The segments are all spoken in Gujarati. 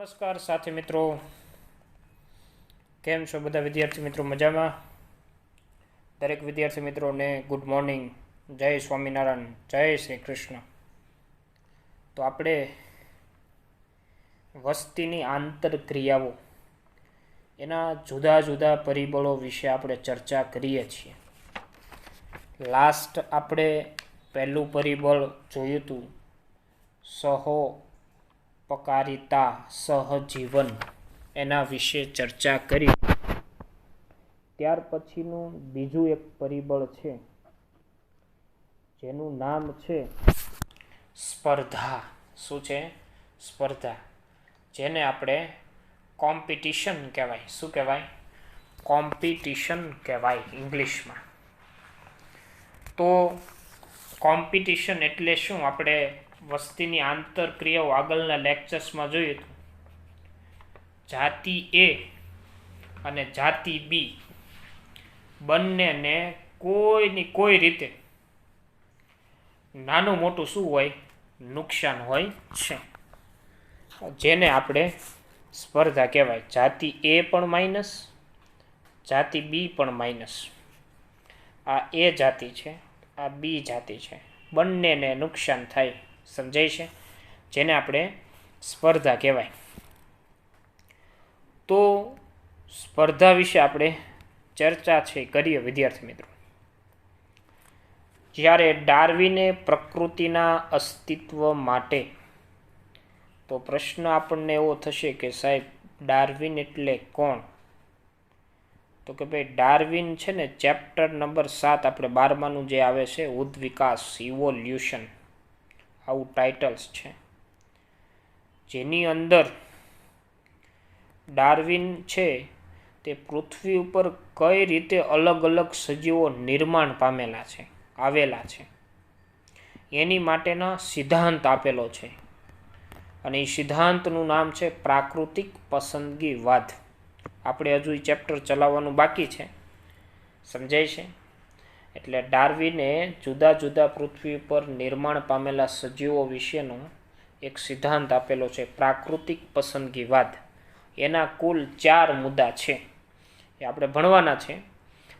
નમસ્કાર સાથી મિત્રો, કેમ છો બધા વિદ્યાર્થી મિત્રો? મજામાં? દરેક વિદ્યાર્થી મિત્રોને ગુડ મોર્નિંગ, જય સ્વામિનારાયણ, જય શ્રી કૃષ્ણ. તો આપણે વસ્તીની આંતરક્રિયાઓ એના જુદા જુદા પરિબળો વિશે આપણે ચર્ચા કરીએ છીએ. લાસ્ટ આપણે પહેલું પરિબળ જોયું હતું, સહોપકારિતા, સહજીવન, એના વિશે ચર્ચા કરી. ત્યાર પછીનું બીજું એક પરિબળ છે જેનું નામ છે સ્પર્ધા. શું છે? સ્પર્ધા, જેને આપણે કોમ્પિટિશન કહેવાય. શું કહેવાય? કોમ્પિટિશન કહેવાય ઇંગ્લિશમાં. તો કોમ્પિટિશન એટલે શું? આપણે વસ્તીની આંતરક્રિયાઓ આગળના લેક્ચર્સમાં જોયું હતું. જાતિ એ અને જાતિ બી બંનેને કોઈની કોઈ રીતે નાનું મોટું શું હોય? નુકસાન હોય છે, જેને આપણે સ્પર્ધા કહેવાય. જાતિ એ પણ માઇનસ, જાતિ બી પણ માઇનસ. આ એ જાતિ છે, આ બી જાતિ છે, બંનેને નુકસાન થાય. સમજાય છે? જેને આપણે સ્પર્ધા કહેવાય. તો સ્પર્ધા વિશે આપણે ચર્ચા કરીએ વિદ્યાર્થી મિત્રો. જ્યારે ડાર્વિને પ્રકૃતિના અસ્તિત્વ માટે, તો પ્રશ્ન આપણને એવો થશે કે સાહેબ ડાર્વિન એટલે કોણ? તો કે ભાઈ ડાર્વિન છે ને, ચેપ્ટર નંબર 7 આપણે 12માનું જે આવે છે, ઉદ્વિકાસ, ઇવોલ્યુશન, આવું ટાઇટલ્સ છે, જેની અંદર ડાર્વિન છે તે પૃથ્વી ઉપર કઈ રીતે અલગ અલગ સજીવો નિર્માણ પામેલા છે, આવેલા છે, એની માટેના સિદ્ધાંત આપેલો છે. અને એ સિદ્ધાંતનું નામ છે પ્રાકૃતિક પસંદગીવાદ. આપણે હજુ એ ચેપ્ટર ચલાવવાનું બાકી છે. સમજાય છે? એટલે ડાર્વિને જુદા જુદા પૃથ્વી પર નિર્માણ પામેલા સજીવો વિશેનો એક સિદ્ધાંત આપેલો છે, પ્રાકૃતિક પસંદગીવાદ. એના કુલ 4 મુદ્દા છે, એ આપણે ભણવાના છે.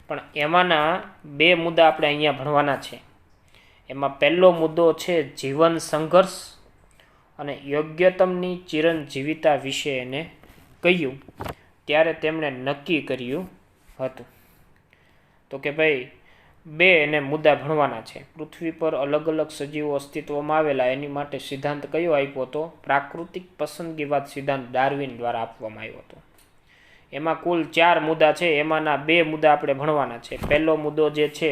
પણ એમાંના 2 મુદ્દા આપણે અહીંયા ભણવાના છે. એમાં પહેલો મુદ્દો છે જીવન સંઘર્ષ અને યોગ્યતમની ચિરંજીવિતા વિશે એને કહ્યું ત્યારે તેમણે નક્કી કર્યું હતું તો કે ભાઈ 2 એને મુદ્દા ભણવાના છે. પૃથ્વી પર અલગ અલગ સજીવો અસ્તિત્વમાં આવેલા, એની માટે સિદ્ધાંત કયો આપ્યો હતો? પ્રાકૃતિક પસંદગીવાદ સિદ્ધાંત ડાર્વિન દ્વારા આપવામાં આવ્યો હતો. એમાં કુલ 4 મુદ્દા છે, એમાંના 2 મુદ્દા આપણે ભણવાના છે. પહેલો મુદ્દો જે છે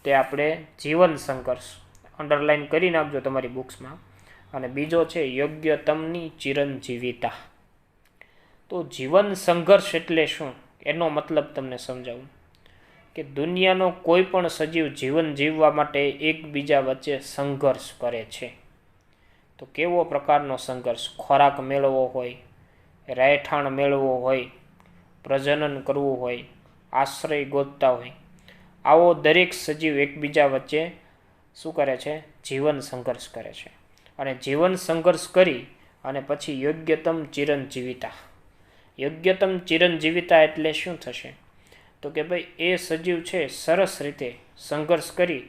તે આપણે જીવન સંઘર્ષ, અંડરલાઈન કરી નાખજો તમારી બુક્સમાં. અને બીજો છે યોગ્યતમની ચિરંજીવિતા. તો જીવન સંઘર્ષ એટલે શું, એનો મતલબ તમને સમજાવું. કે દુનિયાનો કોઈ પણ સજીવ જીવન જીવવા માટે એકબીજા વચ્ચે સંઘર્ષ કરે છે. તો કેવો પ્રકારનો સંઘર્ષ? ખોરાક મેળવવો હોય, રહેઠાણ મેળવવો હોય, પ્રજનન કરવું હોય, આશ્રય ગોતતા હોય, આવો દરેક સજીવ એકબીજા વચ્ચે શું કરે છે? જીવન સંઘર્ષ કરે છે. અને જીવન સંઘર્ષ કરી અને પછી યોગ્યતમ ચિરંજીવિતા. યોગ્યતમ ચિરંજીવિતા એટલે શું થશે? તો કે ભાઈ એ સજીવ છે સરસ રીતે સંઘર્ષ કરી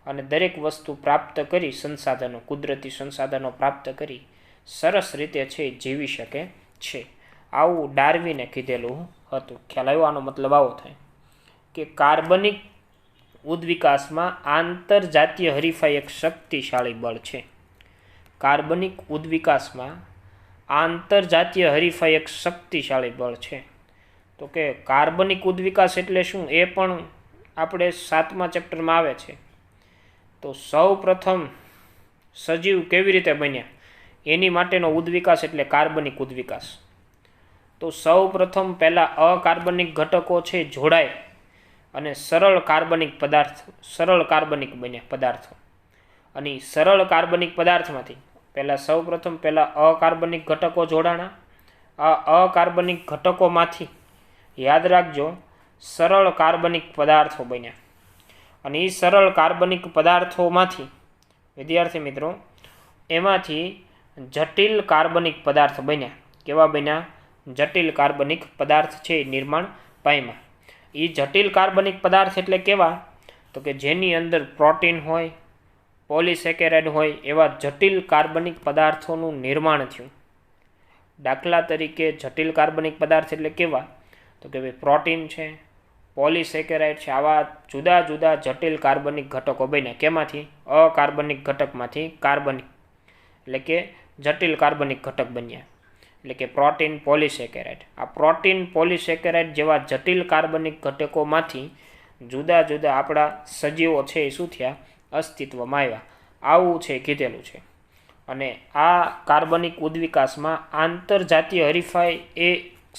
અને દરેક વસ્તુ પ્રાપ્ત કરી, સંસાધનો, કુદરતી સંસાધનો પ્રાપ્ત કરી સરસ રીતે છે જીવી શકે છે. આવું ડાર્વિને કીધેલું હતું. ખ્યાલ આવ્યો? આનો મતલબ આવો થાય કે કાર્બનિક ઉદ્વિકાસમાં આંતરજાતીય હરીફાઈ એક શક્તિશાળી બળ છે. કાર્બનિક ઉદ્વિકાસમાં આંતરજાતીય હરીફાઈ એક શક્તિશાળી બળ છે. તો કે કાર્બનિક ઉદ્વિકાસ એટલે શું? એ પણ આપણે 7મા ચેપ્ટરમાં આવે છે. તો સૌ પ્રથમ સજીવ કેવી રીતે બન્યા એની માટેનો ઉદ્વિકાસ એટલે કાર્બનિક ઉદ્વિકાસ. તો સૌ પ્રથમ પહેલાં અકાર્બનિક ઘટકો છે જોડાય અને સરળ કાર્બનિક બન્યા પદાર્થો. અને સરળ કાર્બનિક પદાર્થમાંથી સૌ પ્રથમ અકાર્બનિક ઘટકો જોડાણા. આ અકાર્બનિક ઘટકોમાંથી યાદ રાખજો સરળ કાર્બનિક પદાર્થો બન્યા. અને એ સરળ કાર્બનિક પદાર્થોમાંથી વિદ્યાર્થી મિત્રો એમાંથી જટિલ કાર્બનિક પદાર્થ બન્યા. કેવા બન્યા? જટિલ કાર્બનિક પદાર્થ છે એ નિર્માણ પામ્યા. એ જટિલ કાર્બનિક પદાર્થ એટલે કેવા? તો કે જેની અંદર પ્રોટીન હોય, પોલિસેકેરાઇડ હોય એવા જટિલ કાર્બનિક પદાર્થોનું નિર્માણ થયું. દાખલા તરીકે જટિલ કાર્બનિક પદાર્થ એટલે કેવા? તો કે ભાઈ પ્રોટીન છે, પોલિસેકેરાઇડ છે, આવા જુદા જુદા જટિલ કાર્બનિક ઘટકો બન્યા. કેમાંથી? અકાર્બનિક ઘટકમાંથી કાર્બનિક એટલે કે જટિલ કાર્બનિક ઘટક બન્યા. એટલે કે પ્રોટીન, પોલિસેકેરાઇડ. આ પ્રોટીન, પોલિસેકેરાઇડ જેવા જટિલ કાર્બનિક ઘટકોમાંથી જુદા જુદા આપણા સજીવો છે એ શું થયા? અસ્તિત્વમાં આવ્યા. આવું છે કીધેલું છે. અને આ કાર્બનિક ઉદ્વિકાસમાં આંતરજાતીય હરીફાઈ એ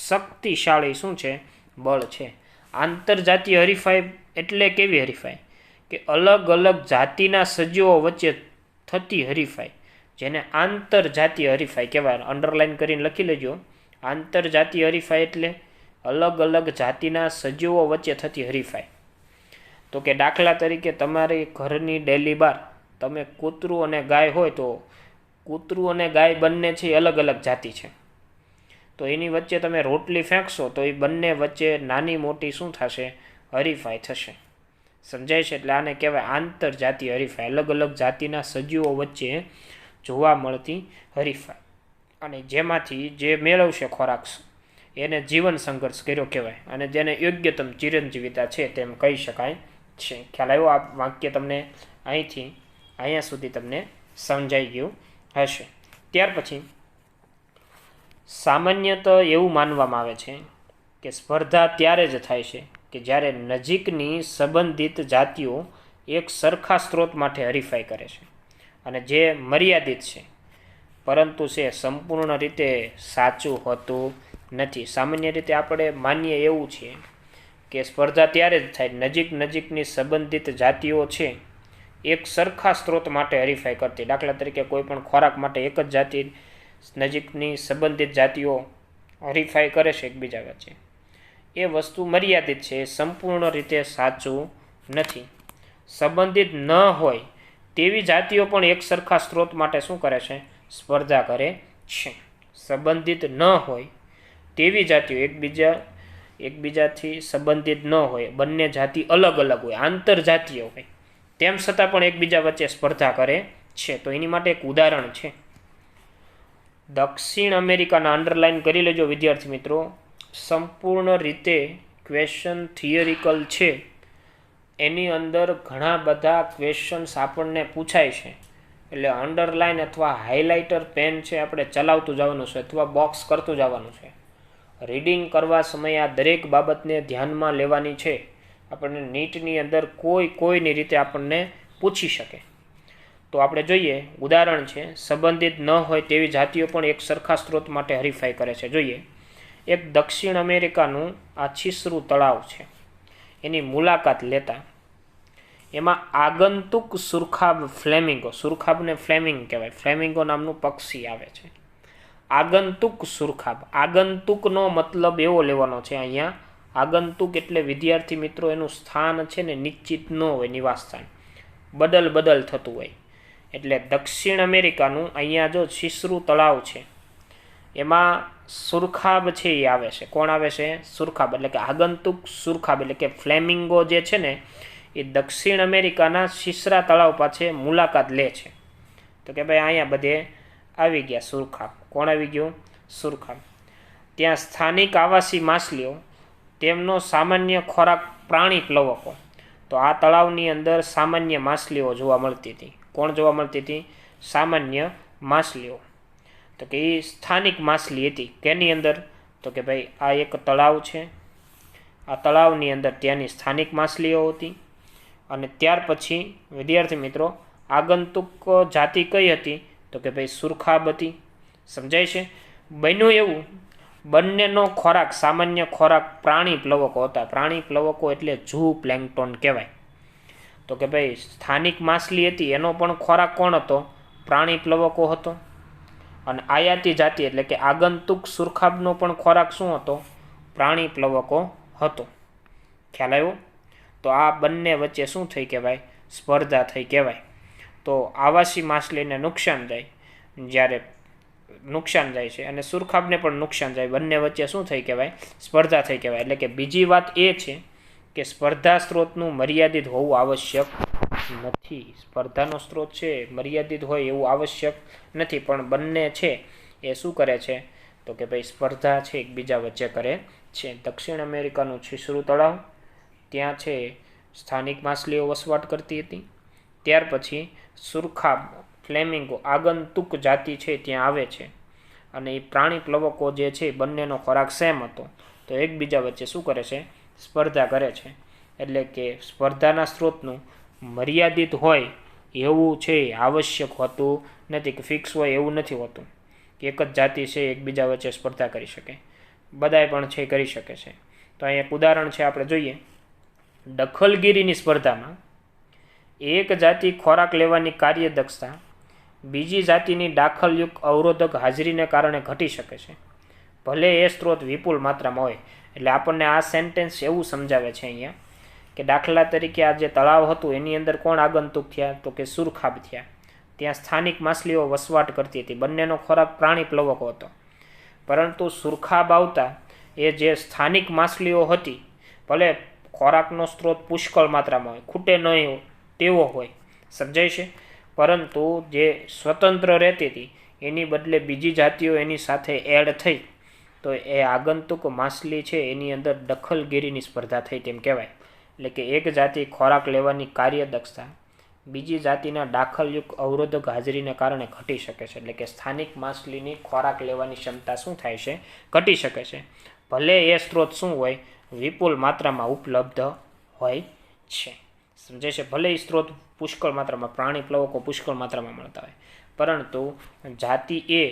શક્તિશાળી શું છે? બળ છે. આંતરજાતીય હરીફાઈ એટલે કેવી હરીફાઈ? કે અલગ અલગ જાતિના સજીવો વચ્ચે થતી હરીફાઈ, જેને આંતરજાતીય હરીફાઈ કહેવાય. અંડરલાઇન કરીને લખી લેજો. આંતરજાતીય હરીફાઈ એટલે અલગ અલગ જાતિના સજીવો વચ્ચે થતી હરીફાઈ. તો કે દાખલા તરીકે તમારી ઘરની ડેલી બાર તમે કૂતરું અને ગાય હોય તો કૂતરું અને ગાય બંને છે અલગ અલગ જાતિ છે. તો એની વચ્ચે તમે રોટલી ફેંકશો તો એ બંને વચ્ચે નાની મોટી શું થશે? હરીફાઈ થશે. સમજાય છે? એટલે આને કહેવાય આંતરજાતીય હરીફાઈ. અલગ અલગ જાતિના સજીવો વચ્ચે જોવા મળતી હરીફાઈ. અને જેમાંથી જે મેળવશે ખોરાક એને જીવન સંઘર્ષ કર્યો કહેવાય. અને જેને યોગ્યતમ ચિરંજીવિતા છે તેમ કહી શકાય છે. ખ્યાલ આવ્યો? આ વાક્ય તમને અહીંથી અહીંયા સુધી તમને સમજાઈ ગયું હશે. ત્યાર પછી સામાન્યતઃ એવું માનવામાં આવે છે કે સ્પર્ધા ત્યારે જ થાય છે કે જ્યારે નજીકની સંબંધિત જાતિઓ એક સરખા સ્ત્રોત માટે હરીફાઈ કરે છે. અને જે મર્યાદિત છે પરંતુ છે સંપૂર્ણ રીતે સાચું હોતું નથી. સામાન્ય રીતે આપણે માનીએ એવું છે કે સ્પર્ધા ત્યારે જ થાય નજીકની સંબંધિત જાતિઓ છે એક સરખા સ્ત્રોત માટે હરીફાઈ કરતી. દાખલા તરીકે કોઈ પણ ખોરાક માટે એક જ જાતિ નજીકની સંબંધિત જાતિઓ હરીફાઈ કરે છે એકબીજા વચ્ચે. એ વસ્તુ મર્યાદિત છે, સંપૂર્ણ રીતે સાચું નથી. સંબંધિત ન હોય તેવી જાતિઓ પણ એક સરખા સ્ત્રોત માટે શું કરે છે? સ્પર્ધા કરે છે. સંબંધિત ન હોય તેવી જાતિઓ એકબીજાથી સંબંધિત ન હોય, બંને જાતિ અલગ અલગ હોય, આંતરજાતીય હોય, તેમ છતાં પણ એકબીજા વચ્ચે સ્પર્ધા કરે છે. તો એની માટે એક ઉદાહરણ છે. દક્ષિણ અમેરિકાના અંડરલાઇન કરી લેજો વિદ્યાર્થી મિત્રો. સંપૂર્ણ રીતે ક્વેશ્ચન થિયરિકલ છે. એની અંદર ઘણા બધા ક્વેશ્ચન્સ આપણને પૂછાય છે. એટલે અંડરલાઇન અથવા હાઇલાઇટર પેન છે આપણે ચલાવતું જવાનું છે અથવા બોક્સ કરતું જવાનું છે. રીડિંગ કરવા સમયે આ દરેક બાબતને ધ્યાનમાં લેવાની છે. આપણને નીટની અંદર કોઈની રીતે આપણને પૂછી શકે. તો આપણે જોઈએ ઉદાહરણ છે. સંબંધિત ન હોય તેવી જાતિઓ પણ એક સરખા સ્ત્રોત માટે હરીફાઈ કરે છે. જોઈએ એક દક્ષિણ અમેરિકાનું આ છીસરું તળાવ છે. એની મુલાકાત લેતા એમાં આગંતુક સુરખાબ ફ્લેમિંગો, સુરખાબને ફ્લેમિંગ કહેવાય, ફ્લેમિંગો નામનું પક્ષી આવે છે. આગંતુક સુરખાબ. આગંતુકનો મતલબ એવો લેવાનો છે અહીંયા. આગંતુક એટલે વિદ્યાર્થી મિત્રો એનું સ્થાન છે ને નિશ્ચિત ન હોય, નિવાસ સ્થાન બદલ થતું હોય. એટલે દક્ષિણ અમેરિકાનું અહીંયા જો છીસરું તળાવ છે એમાં સુરખાબ છે એ આવે છે. કોણ આવે છે? સુરખાબ. એટલે કે આગંતુક સુરખાબ એટલે કે ફ્લેમિંગો જે છે ને એ દક્ષિણ અમેરિકાના છીસરા તળાવ પાસે મુલાકાત લે છે. તો કે ભાઈ અહીંયા બધે આવી ગયા સુરખાબ. કોણ આવી ગયું? સુરખાબ. ત્યાં સ્થાનિક આવાસી માછલીઓ, તેમનો સામાન્ય ખોરાક પ્રાણી પ્લવકો. તો આ તળાવની અંદર સામાન્ય માછલીઓ જોવા મળતી હતી. કોણ જોવા મળતી હતી? સામાન્ય માછલીઓ. તો કે એ સ્થાનિક માછલી હતી. કેની અંદર? તો કે ભાઈ આ એક તળાવ છે. આ તળાવની અંદર ત્યાંની સ્થાનિક માછલીઓ હતી. અને ત્યાર પછી વિદ્યાર્થી મિત્રો આગંતુક જાતિ કઈ હતી? તો કે ભાઈ સુરખાબ હતી. સમજાય છે? બન્યું એવું બંનેનો ખોરાક, સામાન્ય ખોરાક પ્રાણી પ્લવકો હતા. પ્રાણી પ્લવકો એટલે ઝૂ પ્લેન્કટોન કહેવાય. તો કે ભાઈ સ્થાનિક માછલી હતી એનો પણ ખોરાક કોણ હતો? પ્રાણી પ્લવકો હતો. અને આયાતી જાતિ એટલે કે આગંતુક સુરખાબનો પણ ખોરાક શું હતો? પ્રાણી પ્લવકો હતો. ખ્યાલ આવ્યો? તો આ બંને વચ્ચે શું થઈ કહેવાય? સ્પર્ધા થઈ કહેવાય. તો આવાસી માછલીને નુકસાન થાય જ્યારે નુકસાન જાય છે અને સુરખાબને પણ નુકસાન જાય. બંને વચ્ચે શું થઈ કહેવાય? સ્પર્ધા થઈ કહેવાય. એટલે કે બીજી વાત એ છે કે સ્પર્ધા સ્ત્રોતનું મર્યાદિત હોવું આવશ્યક નથી. સ્પર્ધાનો સ્ત્રોત છે મર્યાદિત હોય એવું આવશ્યક નથી, પણ બંને છે એ શું કરે છે તો કે ભાઈ સ્પર્ધા છે એકબીજા વચ્ચે કરે છે. દક્ષિણ અમેરિકાનું છીછરું તળાવ, ત્યાં છે સ્થાનિક માછલીઓ વસવાટ કરતી હતી. ત્યાર પછી સુરખાબ ફ્લેમિંગો આગંતુક જાતિ છે ત્યાં આવે છે અને એ પ્રાણી પ્લવકો જે છે બંનેનો ખોરાક સેમ હતો, તો એકબીજા વચ્ચે શું કરે છે? સ્પર્ધા કરે છે. એટલે કે સ્પર્ધાના સ્ત્રોતનું મર્યાદિત હોય એવું છે આવશ્યક હોતું નથી, કે ફિક્સ હોય એવું નથી હોતું કે એક જ જાતિ છે એકબીજા વચ્ચે સ્પર્ધા કરી શકે. બધાય પણ છે કરી શકે છે. તો અહીં એક ઉદાહરણ છે આપણે જોઈએ. દખલગીરીની સ્પર્ધામાં એક જાતિ ખોરાક લેવાની કાર્યદક્ષતા બીજી જાતિની દાખલયુક્ત અવરોધક હાજરીને કારણે ઘટી શકે છે, ભલે એ સ્ત્રોત વિપુલ માત્રામાં હોય. એટલે આપણને આ સેન્ટેન્સ એવું સમજાવે છે અહીંયા કે દાખલા તરીકે આ જે તળાવ હતું એની અંદર કોણ આગંતુક થયા તો કે સુરખાબ થયા. ત્યાં સ્થાનિક માછલીઓ વસવાટ કરતી હતી, બંનેનો ખોરાક પ્રાણી પ્લવકો હતો. પરંતુ સુરખાબ આવતા એ જે સ્થાનિક માછલીઓ હતી, ભલે ખોરાકનો સ્ત્રોત પુષ્કળ માત્રામાં હોય, ખૂટે નહીં તેવો હોય, સમજાય છે, પરંતુ જે સ્વતંત્ર રહેતી હતી એની બદલે બીજી જાતિઓ એની સાથે એડ થઈ, તો એ આગંતુક માછલી છે એની અંદર દખલગીરીની સ્પર્ધા થઈ તેમ કહેવાય. એટલે કે એક જાતિ ખોરાક લેવાની કાર્યદક્ષતા બીજી જાતિના દાખલયુક્ત અવરોધક હાજરીને કારણે ઘટી શકે છે. એટલે કે સ્થાનિક માછલીની ખોરાક લેવાની ક્ષમતા શું થાય છે? ઘટી શકે છે, ભલે એ સ્ત્રોત શું હોય? વિપુલ માત્રામાં ઉપલબ્ધ હોય છે. સમજે છે? ભલે એ સ્ત્રોત પુષ્કળ માત્રામાં, પ્રાણી પ્લવકો પુષ્કળ માત્રામાં મળતા હોય, પરંતુ જાતિ એ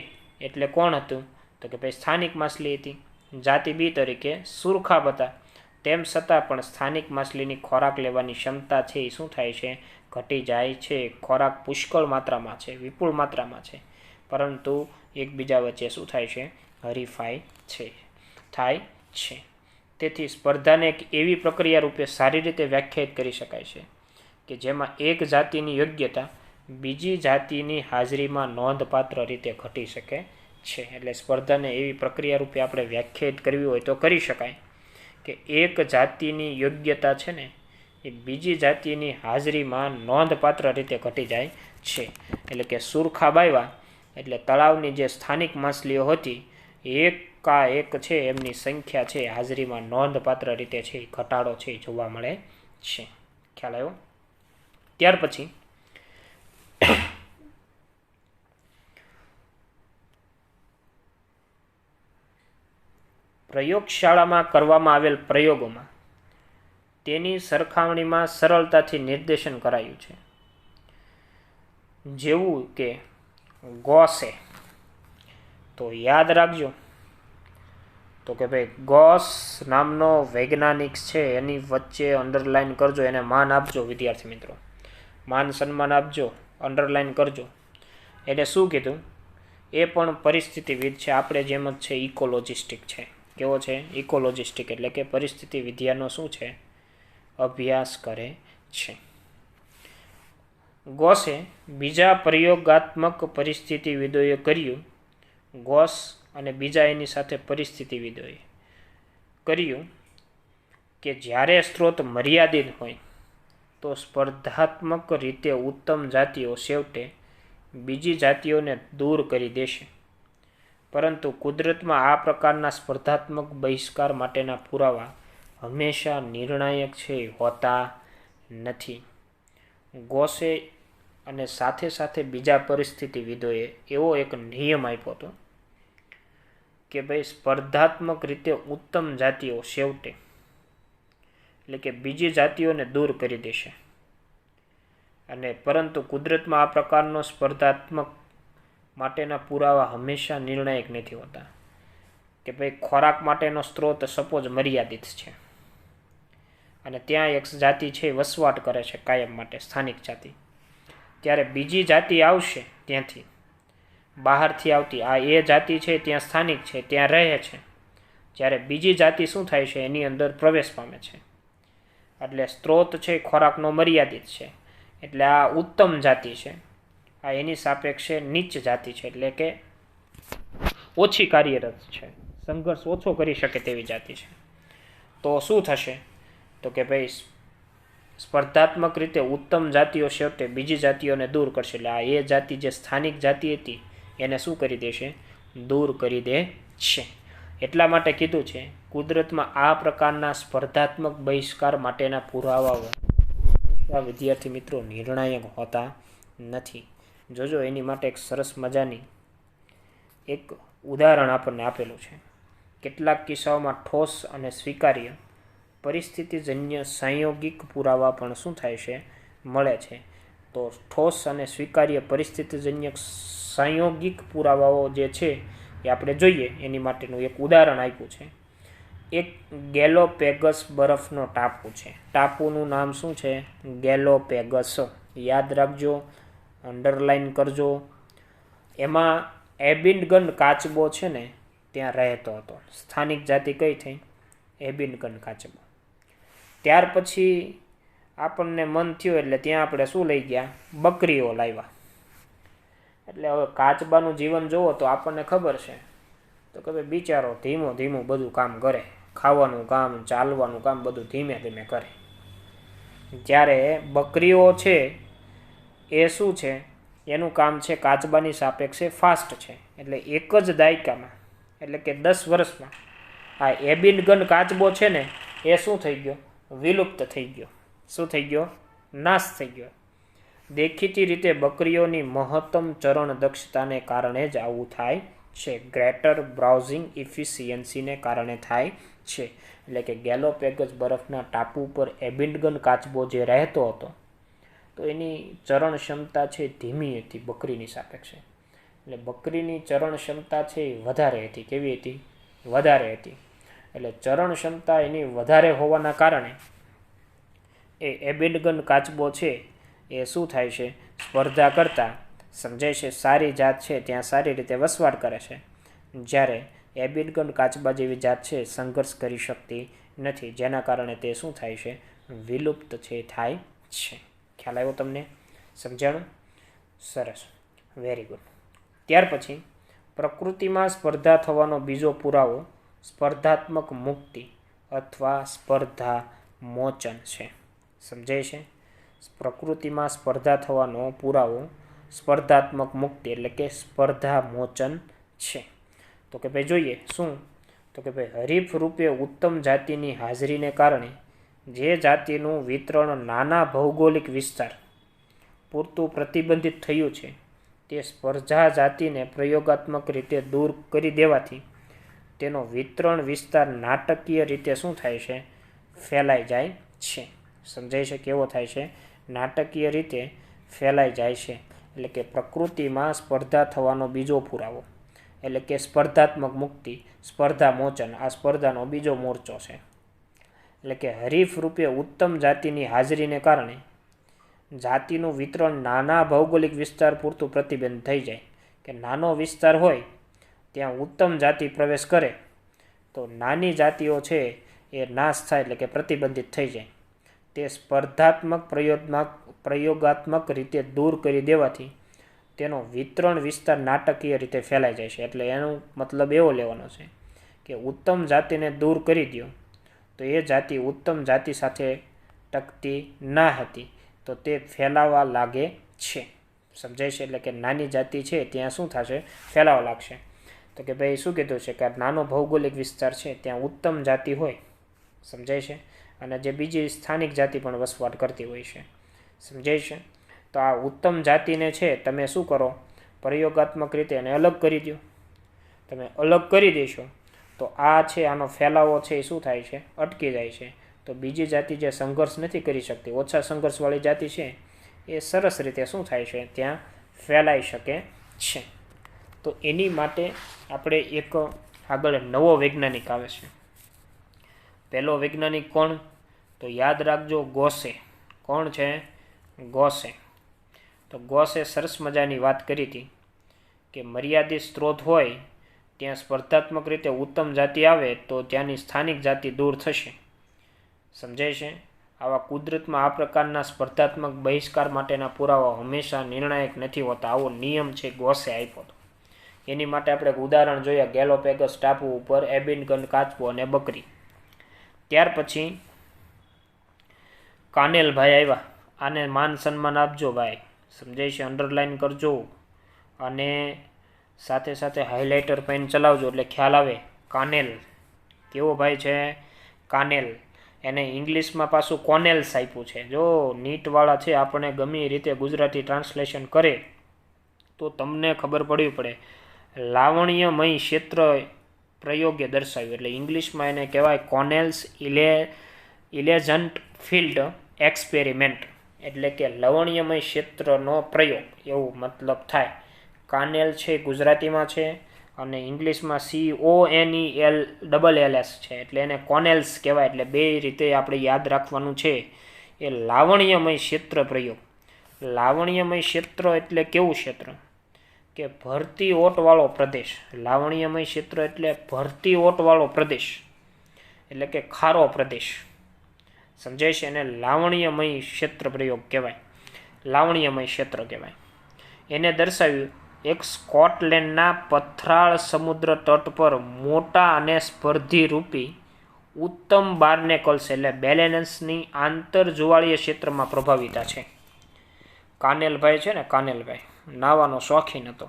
એટલે કોણ હતું તો કે ભાઈ સ્થાનિક માછલી હતી. જાતિ બી તરીકે સુરખાબ હતા. તેમ છતાં પણ સ્થાનિક માછલીની ખોરાક લેવાની ક્ષમતા છે એ શું થાય છે? ઘટી જાય છે. ખોરાક પુષ્કળ માત્રામાં છે, વિપુલ માત્રામાં છે, પરંતુ એકબીજા વચ્ચે શું થાય છે? હરીફાઈ થાય છે. તેથી સ્પર્ધાને એક એવી પ્રક્રિયા રૂપે સારી રીતે વ્યાખ્યાયિત કરી શકાય છે કે જેમાં એક જાતિની યોગ્યતા બીજી જાતિની હાજરીમાં નોંધપાત્ર રીતે ઘટી શકે છે. એટલે સ્પર્ધાને એવી પ્રક્રિયા રૂપે આપણે વ્યાખ્યાયિત કરવી હોય તો કરી શકાય કે એક જાતિની યોગ્યતા છે ને એ બીજી જાતિની હાજરીમાં નોંધપાત્ર રીતે ઘટી જાય છે. એટલે કે સુરખાબ આવ્યા એટલે તળાવની જે સ્થાનિક માછલીઓ હતી એક છે એમની સંખ્યા છે હાજરીમાં નોંધપાત્ર રીતે છે ઘટાડો છે જોવા મળે છે. ખ્યાલ આવ્યો? ત્યાર પછી પ્રયોગશાળામાં કરવામાં આવેલ પ્રયોગોમાં તેની સરખામણીમાં સરળતાથી નિર્દેશન કરાયું છે. જેવું કે ગોસે, તો યાદ રાખજો તો કે ભાઈ ગોસ નામનો વૈજ્ઞાનિક છે, એની વચ્ચે અંડરલાઇન કરજો, એને માન આપજો વિદ્યાર્થી મિત્રો, માન સન્માન આપજો, અંડરલાઇન કરજો. એને શું કીધું? એ પણ પરિસ્થિતિવિદ છે, આપણે જેમ જ છે ઇકોલોજિસ્ટિક છે. કેવો છે? ઇકોલોજિસ્ટિક, એટલે કે પરિસ્થિતિ વિદ્યાનો શું છે? અભ્યાસ કરે છે. ગોસે બીજા પ્રયોગાત્મક પરિસ્થિતિવિદોએ કર્યું, ગોસ અને બીજા એની સાથે પરિસ્થિતિવિદોએ કર્યું કે જ્યારે સ્ત્રોત મર્યાદિત હોય તો સ્પર્ધાત્મક રીતે ઉત્તમ જાતિઓ છેવટે બીજી જાતિઓને દૂર કરી દેશે, પરંતુ કુદરતમાં આ પ્રકારના સ્પર્ધાત્મક બહિષ્કાર માટેના પુરાવા હંમેશા નિર્ણાયક છે હોતા નથી. ગોસે અને સાથે સાથે બીજા પરિસ્થિતિવિદોએ એવો એક નિયમ આપ્યો હતો કે ભાઈ સ્પર્ધાત્મક રીતે ઉત્તમ જાતિઓ છેવટે એટલે કે બીજી જાતિઓને દૂર કરી દેશે, અને પરંતુ કુદરતમાં આ પ્રકારનો સ્પર્ધાત્મક માટેના પુરાવા હંમેશા નિર્ણાયક નથી હોતા. કે ભાઈ ખોરાક માટેનો સ્ત્રોત સપોઝ મર્યાદિત છે અને ત્યાં એક જાતિ છે વસવાટ કરે છે કાયમ માટે, સ્થાનિક જાતિ, ત્યારે બીજી જાતિ આવશે ત્યાંથી બહારથી આવતી, આ એ જાતિ છે ત્યાં સ્થાનિક છે, ત્યાં રહે છે, જ્યારે બીજી જાતિ શું થાય છે? એની અંદર પ્રવેશ પામે છે. એટલે સ્ત્રોત છે ખોરાકનો મર્યાદિત છે, એટલે આ ઉત્તમ જાતિ છે, આ એની સાપેક્ષે નીચ જાતિ છે, એટલે કે ઓછી કાર્યરત છે, સંઘર્ષ ઓછો કરી શકે તેવી જાતિ છે. તો શું થશે? તો કે ભાઈ સ્પર્ધાત્મક રીતે ઉત્તમ જાતિઓ છેવટે બીજી જાતિઓને દૂર કરશે. એટલે આ એ જાતિ જે સ્થાનિક જાતિ હતી એને શું કરી દેશે? દૂર કરી દે છે. એટલા માટે કીધું છે કુદરતમાં આ પ્રકારના સ્પર્ધાત્મક બહિષ્કાર માટેના પુરાવાઓ વિદ્યાર્થી મિત્રો નિર્ણાયક હોતા નથી. જોજો એની માટે એક સરસ મજાની એક ઉદાહરણ આપણને આપેલું છે. કેટલાક કિસ્સાઓમાં ઠોસ અને સ્વીકાર્ય પરિસ્થિતિજન્ય સંયોગિક પુરાવા પણ શું થાય છે? મળે છે. તો ઠોસ અને સ્વીકાર્ય પરિસ્થિતિજન્ય સંયોગિક પુરાવાઓ જે છે એ આપણે જોઈએ. એની માટેનું એક ઉદાહરણ આપ્યું છે. એક ગેલોપેગસ બરફનો ટાપુ છે. ટાપુનું નામ શું છે? ગેલોપેગસ. યાદ રાખજો, અંડરલાઇન કરજો. એમાં એબિન્ડગન કાચબો છે ને ત્યાં રહેતો હતો. સ્થાનિક જાતિ કઈ થઈ? એબિન્ડગન કાચબો. ત્યાર પછી આપણને મન થયું એટલે ત્યાં આપણે શું લઈ ગયા? બકરીઓ લાવ્યા. એટલે હવે કાચબાનું જીવન જોવો તો આપણને ખબર છે તો કે ભાઈ બિચારો ધીમું બધું કામ કરે, ખાવાનું કામ, ચાલવાનું કામ બધું ધીમે ધીમે કરે. જ્યારે બકરીઓ છે એ શું છે? એનું કામ છે કાચબાની સાપેક્ષે ફાસ્ટ છે. એટલે એક જ દાયકામાં એટલે કે 10 વર્ષમાં આ એબિન્ડગન કાચબો છે ને એ શું થઈ ગયો? વિલુપ્ત થઈ ગયો. શું થઈ ગયો? નાશ થઈ ગયો. દેખીતી રીતે બકરીઓની મહત્તમ ચરણ દક્ષતાને કારણે જ આવું થાય છે. ગ્રેટર બ્રાઉઝિંગ ઇફિશિયન્સીને કારણે થાય છે. એટલે કે ગેલોપેગસ બરફના ટાપુ પર એબિન્ડગન કાચબો જે રહેતો હતો તો એની ચરણ ક્ષમતા છે ધીમી હતી બકરીની સાપેક્ષે. એટલે બકરીની ચરણ ક્ષમતા છે એ વધારે હતી. કેવી હતી? વધારે હતી. એટલે ચરણ ક્ષમતા એની વધારે હોવાના કારણે એ એબિન્ડગન કાચબો છે એ શું થાય છે? સ્પર્ધા કરતા સમજાય છે સારી જાત છે ત્યાં સારી રીતે વસવાટ કરે છે. જ્યારે એબિન્ડગન કાચબા જેવી જાત છે સંઘર્ષ કરી શકતી નથી, જેના કારણે તે શું થાય છે? વિલુપ્ત છે થાય છે. ખ્યાલ આવ્યો તમને? સમજાણું? સરસ, વેરી ગુડ. ત્યાર પછી પ્રકૃતિમાં સ્પર્ધા થવાનો બીજો પુરાવો સ્પર્ધાત્મક મુક્તિ અથવા સ્પર્ધા મોચન છે. સમજાય છે? પ્રકૃતિમાં સ્પર્ધા થવાનો પુરાવો સ્પર્ધાત્મક મુક્તિ એટલે કે સ્પર્ધા મોચન છે. તો કે ભાઈ જોઈએ શું? તો કે ભાઈ હરીફ રૂપે ઉત્તમ જાતિની હાજરીને કારણે જે જાતિનું વિતરણ નાના ભૌગોલિક વિસ્તાર પૂરતું પ્રતિબંધિત થયું છે તે સ્પર્ધા જાતિને પ્રયોગાત્મક રીતે દૂર કરી દેવાથી તેનો વિતરણ વિસ્તાર નાટકીય રીતે શું થાય છે? ફેલાઈ જાય છે. સમજાય છે? કેવો થાય છે? નાટકીય રીતે ફેલાઈ જાય છે. એટલે કે પ્રકૃતિમાં સ્પર્ધા થવાનો બીજો પુરાવો એટલે કે સ્પર્ધાત્મક મુક્તિ, સ્પર્ધા મોચન, આ સ્પર્ધાનો બીજો મોરચો છે. એટલે કે હરીફ રૂપે ઉત્તમ જાતિની હાજરીને કારણે જાતિનું વિતરણ નાના ભૌગોલિક વિસ્તાર પૂરતું પ્રતિબંધ થઈ જાય. કે નાનો વિસ્તાર હોય ત્યાં ઉત્તમ જાતિ પ્રવેશ કરે તો નાની જાતિઓ છે એ નાશ થાય એટલે કે પ્રતિબંધિત થઈ જાય. તે સ્પર્ધાત્મક પ્રયોગાત્મક રીતે દૂર કરી દેવાથી તેનો વિતરણ વિસ્તાર નાટકીય રીતે ફેલાઈ જાય છે. એટલે એનો મતલબ એવો લેવાનો છે કે ઉત્તમ જાતિને દૂર કરી દો તો એ જાતિ ઉત્તમ જાતિ સાથે ટકતી ના હતી તો તે ફેલાવા લાગે છે. સમજાય છે? એટલે કે નાની જાતિ છે ત્યાં શું થશે? ફેલાવા લાગશે. તો કે ભાઈ શું કીધું છે કે નાનો ભૌગોલિક વિસ્તાર છે ત્યાં ઉત્તમ જાતિ હોય. સમજાય છે? અને જે બીજી સ્થાનિક જાતિ પણ વસવાટ કરતી હોય છે. સમજાય છે? તો આ ઉત્તમ જાતિને છે તમે શું કરો? પ્રયોગાત્મક રીતે એને અલગ કરી દો. તમે અલગ કરી દેશો તો આ છે આનો ફેલાવો છે એ શું થાય છે? અટકી જાય છે. તો બીજી જાતિ જે સંઘર્ષ નથી કરી શકતી, ઓછા સંઘર્ષવાળી જાતિ છે એ સરસ રીતે શું થાય છે? ત્યાં ફેલાઈ શકે છે. તો એની માટે આપણે એક આગળ નવો વૈજ્ઞાનિક આવે છે. પહેલો વૈજ્ઞાનિક કોણ? તો યાદ રાખજો, ગોસે. કોણ છે? ગોસે. તો ગોસે સરસ મજાની વાત કરી હતી કે મર્યાદિત સ્ત્રોત હોય ત્યાં સ્પર્ધાત્મક રીતે ઉત્તમ જાતિ આવે તો ત્યાંની સ્થાનિક જાતિ દૂર થશે. સમજાય છે? આવા કુદરતમાં આ પ્રકારના સ્પર્ધાત્મક બહિષ્કાર માટેના પુરાવા હંમેશા નિર્ણાયક નથી હોતા. આવો નિયમ છે ગોસે આપ્યો હતો એની માટે આપણે એક ઉદાહરણ જોઈએ, ગેલોપેગસ ટાપુ ઉપર એબિનગન કાચબો અને બકરી. ત્યાર પછી કાનેલભાઈ આવ્યા. આને માન સન્માન આપજો ભાઈ, સમજાય છે, અંડરલાઇન કરજો અને સાથે સાથે હાઇલાઇટર પેન ચલાવજો એટલે ખ્યાલ આવે. કાનેલ કેવો ભાઈ છે? કાનેલ. એને ઇંગ્લિશમાં પાછું કોનેલ્સ આપ્યું છે. જો નીટવાળા છે આપણે ગમે એ રીતે ગુજરાતી ટ્રાન્સલેશન કરે તો તમને ખબર પડવી પડે. લાવણ્યમય ક્ષેત્ર પ્રયોગે દર્શાવ્યું એટલે ઇંગ્લિશમાં એને કહેવાય કોનેલ્સ ઇલેજન્ટ ફિલ્ડ એક્સપેરિમેન્ટ, એટલે કે લવણ્યમય ક્ષેત્રનો પ્રયોગ એવું મતલબ થાય. કાનેલ છે ગુજરાતીમાં છે અને ઇંગ્લિશમાં CONELLS છે એટલે એને કોનેલ્સ કહેવાય. એટલે બે રીતે આપણે યાદ રાખવાનું છે. એ લાવણ્યમય ક્ષેત્ર પ્રયોગ. લાવણ્યમય ક્ષેત્ર એટલે કેવું ક્ષેત્ર કે ભરતી ઓટવાળો પ્રદેશ. લાવણ્યમય ક્ષેત્ર એટલે ભરતી ઓટવાળો પ્રદેશ એટલે કે ખારો પ્રદેશ, સમજાય છે. એને લાવણ્યમય ક્ષેત્ર પ્રયોગ કહેવાય, લાવણ્યમય ક્ષેત્ર કહેવાય. એને દર્શાવ્યું એક સ્કોટલેન્ડના પથરાળ સમુદ્ર તટ પર મોટા અને સ્પર્ધીરૂપી ઉત્તમ બાર્નેકલ્સ એટલે બેલેન્સની આંતર જુવાળીય ક્ષેત્રમાં પ્રભાવિતા છે. કાનેલભાઈ છે ને, કાનેલભાઈ નાવાનો શોખીન હતો,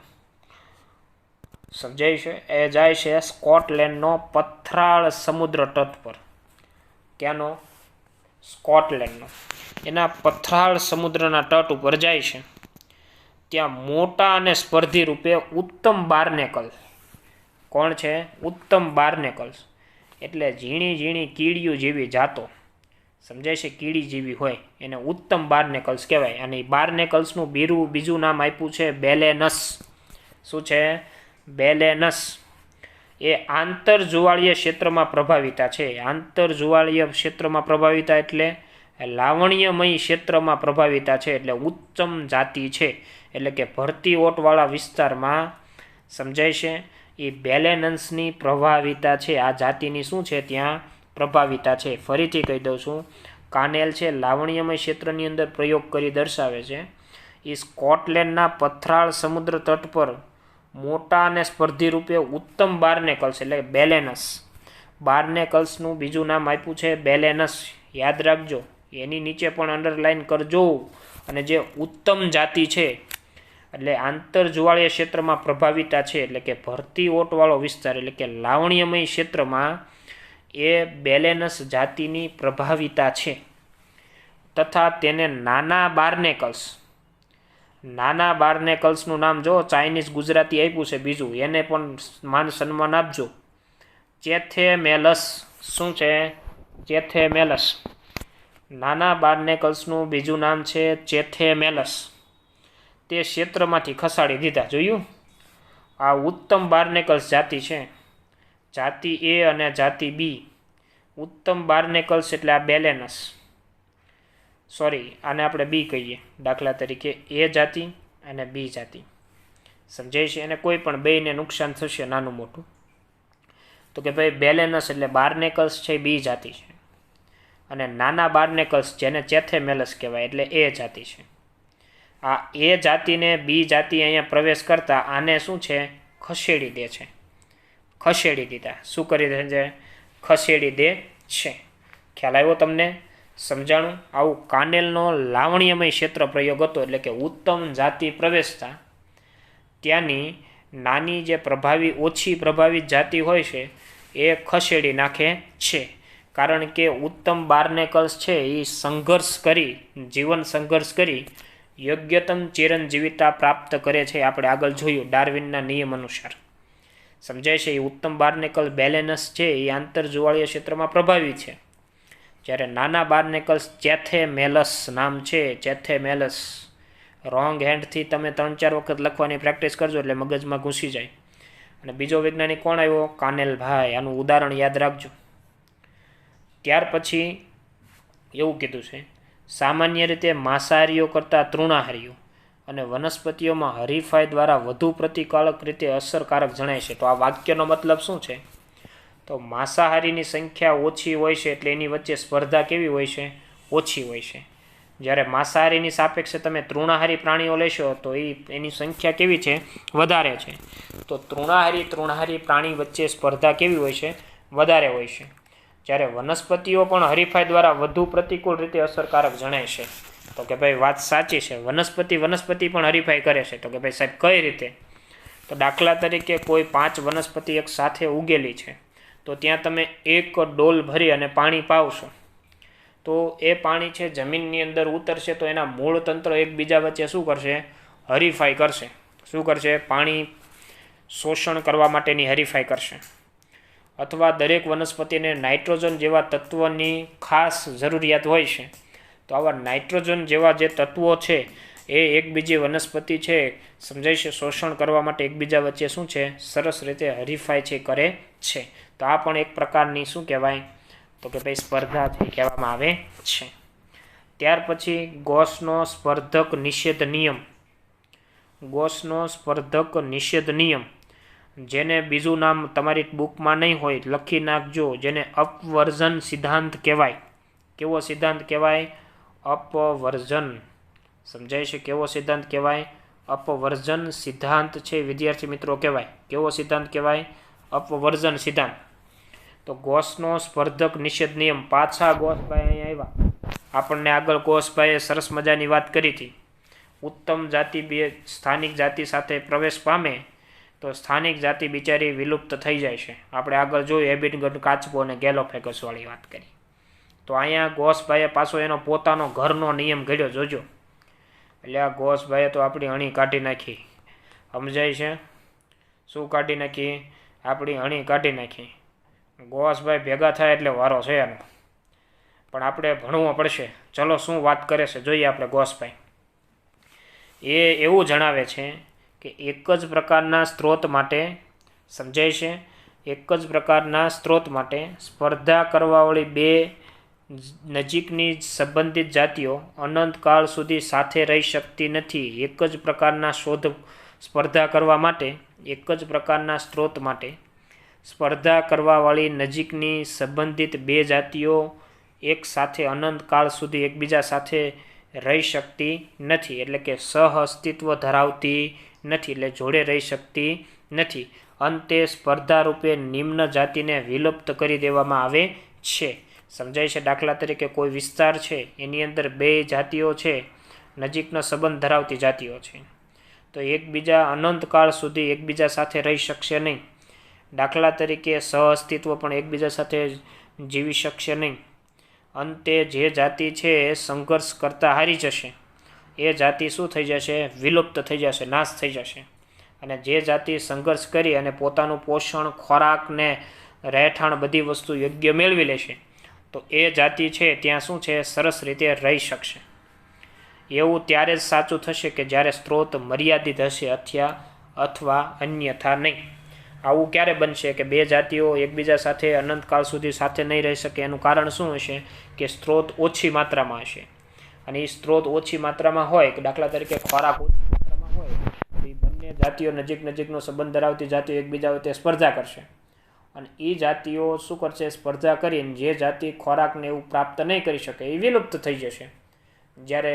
સમજાય છે. એ જાય છે સ્કોટલેન્ડનો પથરાળ સમુદ્ર તટ પર. ક્યાંનો? સ્કોટલેન્ડનો. એના પથરાળ સમુદ્રના તટ ઉપર જાય છે. ત્યાં મોટા અને સ્પર્ધી રૂપે ઉત્તમ બાર્નેકલ. કોણ છે? ઉત્તમ બાર્નેકલ્સ એટલે ઝીણી ઝીણી કીડીઓ જેવી જાતો, સમજાય છે, કીડી જેવી હોય એને ઉત્તમ બાર્નેકલ્સ કહેવાય. અને બાર્નેકલ્સનું બીજું નામ આપ્યું છે બેલેનસ. શું છે? બેલેનસ. એ આંતર જુવાળીય ક્ષેત્રમાં પ્રભાવિતા છે. આંતર જુવાળીય ક્ષેત્રમાં પ્રભાવિતા એટલે લાવણ્યમય ક્ષેત્રમાં પ્રભાવિતા છે એટલે ઉત્તમ જાતિ છે. એટલે કે ભરતી ઓટવાળા વિસ્તારમાં, સમજાય છે, એ બેલેનન્સની પ્રભાવિતા છે. આ જાતિની શું છે? ત્યાં પ્રભાવિતા છે. ફરીથી કહી દઉં છું, કાનેલ છે લાવણ્યમય ક્ષેત્રની અંદર પ્રયોગ કરી દર્શાવે છે. એ સ્કોટલેન્ડના પથરાળ સમુદ્ર તટ પર મોટા અને સ્પર્ધી રૂપે ઉત્તમ બાર્નેકલ્સ એટલે બેલેનસ. બાર્નેકલ્સનું બીજું નામ આપ્યું છે બેલેનસ, યાદ રાખજો. એની નીચે પણ અંડરલાઇન કરજો. અને જે ઉત્તમ જાતિ છે એટલે આંતર જુવાળીય ક્ષેત્રમાં પ્રભાવિતા છે એટલે કે ભરતી ઓટવાળો વિસ્તાર એટલે કે લાવણ્યમય ક્ષેત્રમાં એ બેલેનસ જાતિની પ્રભાવિતા છે. તથા તેને નાના બાર્નેકલ્સ, નાના બાર્નેકલ્સનું નામ જો ચાઇનીઝ ગુજરાતી આપ્યું છે બીજું, એને પણ માન સન્માન આપજો. ચેથેમેલસ. શું છે? ચેથેમેલસ. નાના બાર્નેકલ્સનું બીજું નામ છે ચેથેમેલસ. તે ક્ષેત્રમાંથી ખસાડી દીધા. જોયું? આ ઉત્તમ બાર્નેકલ્સ જાતિ છે, જાતિ એ અને જાતિ બી. ઉત્તમ બાર્નેકલ્સ એટલે આ બેલેનસ, સોરી આને આપણે બી કહીએ, દાખલા તરીકે એ જાતિ અને બી જાતિ, સમજાય છે. એને કોઈ પણ બેયને નુકસાન થશે નાનું મોટું. તો કે ભાઈ બેલેનસ એટલે બાર્નેકલ્સ છે બી જાતિ છે અને નાના બાર્નેકલ્સ જેને ચેથેમેલસ કહેવાય એટલે એ જાતિ છે. આ એ જાતિને બી જાતિ અહીંયા પ્રવેશ કરતા આને શું છે? ખસેડી દે છે. ખસેડી દીધા. શું કરી દે છે? ખસેડી દે છે. ખ્યાલ આવ્યો તમને? સમજાણું? આવું કાનેલનો લાવણ્યમય ક્ષેત્ર પ્રયોગ હતો. એટલે કે ઉત્તમ જાતિ પ્રવેશતા ત્યાંની નાની જે ઓછી પ્રભાવિત જાતિ હોય છે એ ખસેડી નાખે છે. કારણ કે ઉત્તમ બાર્નેકલ્સ છે એ જીવન સંઘર્ષ કરી યોગ્યતમ ચિરંજીવિતા પ્રાપ્ત કરે છે. આપણે આગળ જોયું ડાર્વિનના નિયમ અનુસાર, સમજાય છે. એ ઉત્તમ બાર્નેકલ બેલેનસ છે એ આંતર જુવાળીય ક્ષેત્રમાં પ્રભાવિત છે. જ્યારે નાના બાર્નેકલ્સ ચેથેમેલસ નામ છે, ચેથેમેલસ. રોંગ હેન્ડથી તમે 3-4 વખત લખવાની પ્રેક્ટિસ કરજો એટલે મગજમાં ઘૂસી જાય. અને બીજો વૈજ્ઞાનિક કોણ આવ્યો? કાનેલભાઈ. આનું ઉદાહરણ યાદ રાખજો. ત્યાર પછી એવું કીધું છે, સામાન્ય રીતે માંસાહારીઓ કરતાં તૃણાહારીઓ અને વનસ્પતિઓમાં હરીફાઈ દ્વારા વધુ પ્રતિકારક રીતે અસરકારક જણાય છે. તો આ વાક્યનો મતલબ શું છે? તો માંસાહારીની સંખ્યા ઓછી હોય છે એટલે એની વચ્ચે સ્પર્ધા કેવી હોય છે? ઓછી હોય છે. જ્યારે માંસાહારીની સાપેક્ષે તમે તૃણાહારી પ્રાણીઓ લેશો તો એની સંખ્યા કેવી છે? વધારે છે. તો તૃણાહારી પ્રાણી વચ્ચે સ્પર્ધા કેવી હોય છે? વધારે હોય છે. જ્યારે વનસ્પતિઓ પણ હરીફાઈ દ્વારા વધુ પ્રતિકૂળ રીતે અસરકારક જણાય છે. તો કે ભાઈ વાત સાચી છે, વનસ્પતિ પણ હરીફાઈ કરે છે. તો કે ભાઈ સાહેબ કઈ રીતે? તો દાખલા તરીકે કોઈ 5 વનસ્પતિ એક સાથે ઉગેલી છે, તો ત્યાં તમે એક ડોલ ભરી અને પાણી પાવશો, તો એ પાણી છે જમીનની અંદર ઉતરશે તો એના મૂળ તંત્ર એકબીજા વચ્ચે શું કરશે? હરીફાઈ કરશે. શું કરશે? પાણી શોષણ કરવા માટેની હરીફાઈ કરશે. અથવા દરેક વનસ્પતિને નાઇટ્રોજન જેવા તત્વની ખાસ જરૂરિયાત હોય છે. તો આવા નાઇટ્રોજન જેવા જે તત્વો છે એ એકબીજી વનસ્પતિ છે સમજાય છે શોષણ કરવા માટે એકબીજા વચ્ચે શું છે? સરસ રીતે હરીફાઈ છે કરે છે. તો આ પણ એક પ્રકારની શું કહેવાય? તો કે ભાઈ સ્પર્ધા છે કહેવામાં આવે છે. ત્યાર પછી ગોસનો સ્પર્ધક નિષેધ નિયમ. ગોસનો સ્પર્ધક નિષેધ નિયમ, જેને બીજું નામ તમારી બુકમાં નહીં હોય લખી નાખજો, જેને અપવર્જન સિદ્ધાંત કહેવાય. કેવો સિદ્ધાંત કહેવાય? અપવર્જન. સમજાય છે? કેવો સિદ્ધાંત કહેવાય? અપવર્જન સિદ્ધાંત છે વિદ્યાર્થી મિત્રો કહેવાય. કેવો સિદ્ધાંત કહેવાય? અપવર્જન સિદ્ધાંત. તો ગોસનો સ્પર્ધક નિષેધ નિયમ. પાછા ગોસભાઈ અહીંયા આવ્યા. આપણને આગળ ગોસભાઈએ સરસ મજાની વાત કરી હતી. ઉત્તમ જાતિ બે સ્થાનિક જાતિ સાથે પ્રવેશ પામે તો સ્થાનિક જાતિ બિચારી વિલુપ્ત થઈ જાય છે. આપણે આગળ જોયું હેબિટગઢ કાચબો અને ગેલોફેગસવાળી વાત કરી. તો અહીંયા ગોસભાઈએ પાછો એનો પોતાનો ઘરનો નિયમ ઘડ્યો. જોજો, એટલે આ ગોસભાઈએ તો આપણી અણી કાઢી નાખી. સમજાય છે? શું કાઢી નાખી? આપણી અણી કાઢી નાખી. ગોસભાઈ ભેગા થાય એટલે વારો છે એનો. પણ આપણે ભણવું પડશે. ચલો શું વાત કરે છે જોઈએ આપણે ગોસભાઈ. એ એવું જણાવે છે કે એક જ પ્રકારના સ્ત્રોત માટે, સમજાય છે, એક જ પ્રકારના સ્ત્રોત માટે સ્પર્ધા કરવાવાળી બે નજીકની સંબંધિત જાતિઓ અનંતકાળ સુધી સાથે રહી શકતી નથી. એક જ પ્રકારના સ્પર્ધા કરવા માટે, એક જ પ્રકારના સ્ત્રોત માટે સ્પર્ધા કરવાવાળી નજીકની સંબંધિત બે જાતિઓ એક સાથે અનંતકાળ સુધી એકબીજા સાથે રહી શકતી નથી. એટલે કે સહઅસ્તિત્વ ધરાવતી નથી, એટલે જોડે રહી શકતી નથી. અંતે સ્પર્ધા રૂપે નિમ્ન જાતિને વિલુપ્ત કરી દેવામાં આવે છે. સમજાય છે? દાખલા તરીકે કોઈ વિસ્તાર છે એની અંદર બે જાતિઓ છે, નજીકનો સંબંધ ધરાવતી જાતિઓ છે, તો એકબીજા અનંતકાળ સુધી એકબીજા સાથે રહી શકશે નહીં. દાખલા તરીકે સહઅસ્તિત્વ પણ એકબીજા સાથે જીવી શકશે નહીં. અંતે જે જાતિ છે એ સંઘર્ષ કરતા હારી જશે. એ જાતિ શું થઈ જશે? વિલુપ્ત થઈ જશે, નાશ થઈ જશે. અને જે જાતિ સંઘર્ષ કરી અને પોતાનું પોષણ, ખોરાક ને રહેઠાણ બધી વસ્તુ યોગ્ય મેળવી લેશે તો એ જાતિ છે ત્યાં શું છે? સરસ રીતે રહી શકશે. એવું ત્યારે જ સાચું થશે કે જ્યારે સ્ત્રોત મર્યાદિત હશે અથવા અન્યથા નહીં. આવું ક્યારે બનશે કે બે જાતિઓ એકબીજા સાથે અનંતકાળ સુધી સાથે નહીં રહી શકે? એનું કારણ શું હશે? કે સ્ત્રોત ઓછી માત્રામાં હશે. અને એ સ્ત્રોત ઓછી માત્રામાં હોય, દાખલા તરીકે ખોરાક ઓછી માત્રામાં હોય, તો એ બંને જાતિઓ નજીકનો સંબંધ ધરાવતી જાતિઓ એકબીજા વચ્ચે સ્પર્ધા કરશે. અને એ જાતિઓ શું કરશે? સ્પર્ધા કરીને જે જાતિ ખોરાકને એવું પ્રાપ્ત નહીં કરી શકે એ વિલુપ્ત થઈ જશે. જ્યારે